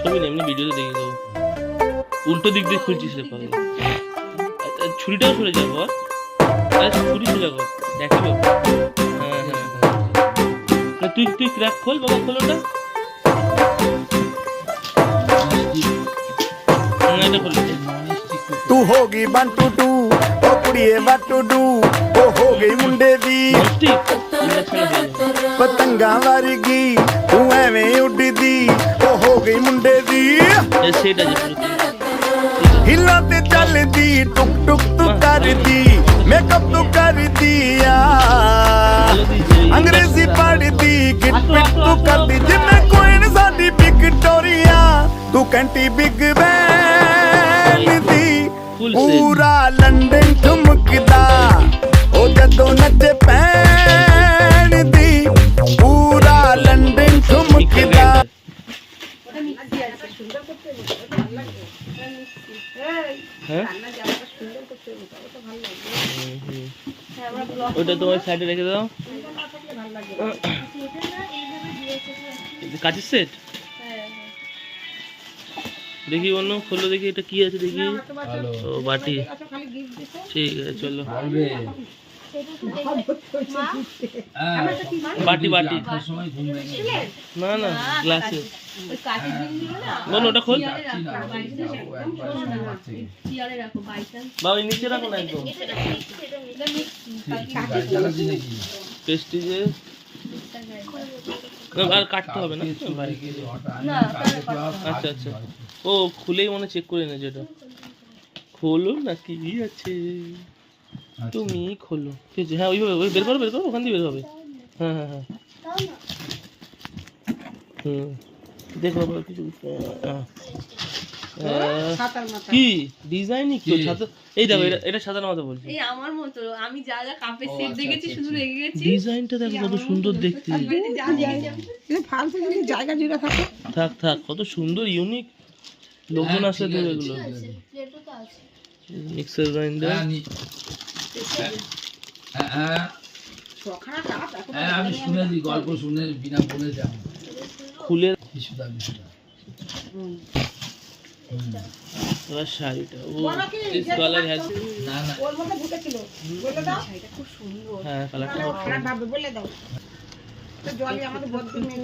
ছবি না, এমনি ভিডিওতে দেখে দেবো। উল্টো দিক দিয়ে খুলছিস রে পাগল। ছুরিটাও সরে যাবো। ছুরি সোজা কর, দেখাবো। হ্যাঁ হ্যাঁ হ্যাঁ, তুই ক্র্যাক খোল বাবা, খোল ওটা। এটা খোল। तू होगी बंटू टू ओ कुड़िए बंटू टू ओ हो गई मुंडे दी पतंगा वर्गी तू एवें उड़दी ओ हो गई मुंडे दी हिला ते चलदी टुक टुक तू करदी मेकअप तू कर दिया अंग्रेजी पढ़दी गिट पिट तू करदी जिन्ने कोई न साडी विक्टोरिया तू कैंटी बिग बैन दी पूरा लंदन ठुमकदा ओ जदों नच पैन दी पूरा लंदन ठुमकदा ওটা তোমার সাইডে রেখে দাও। কাচের সেট দেখি, অন্য খোলো দেখি, এটা কি আছে দেখি। ও বাটি, ঠিক আছে চলো। বাটি বাটি না না গ্লাসে বলো, ওটা খোল বাবা, নিচে রাখো না একদম। প্রেস্টিজে আর কাটতে হবে না। আচ্ছা আচ্ছা, ও খুলেই মনে চেক করে নেছে। এটা খোলো না, কি আছে তুমি খোলো। ঠিক আছে, হ্যাঁ ওইভাবে ওই বের করো, বের করো, ওখান দিয়ে বের হবে। হ্যাঁ হ্যাঁ হ্যাঁ হুম, দেখো কিছু কি ডিজাইনই কি ছাতা। এই দেখো, এটা সাদার মতো বলছি, এই আমার মতো। আমি যা যা কাপের সেট দেখেছি শুধু রেগে গেছি। ডিজাইনটা দেখো কত সুন্দর দেখতে। ফালতু যদি জায়গা জুড়ে থাকে থাক থাক, কত সুন্দর ইউনিক লোকজন আছে তো। এগুলো মিক্সার গ্রাইন্ডার, আমি শুনেছি গল্প শুনে বিনা বলে যাবো খুলে বিশুদা এবার শাড়িটা। ও দিস কালার হ্যাজ না না ওর মধ্যে ঢুকেছিল বলে দাও। এটা খুব সুন্দর। হ্যাঁ কালারটা খারাপ ভাবে বলে দাও। তো জলে আমাদের বদ্ধ মেয়ে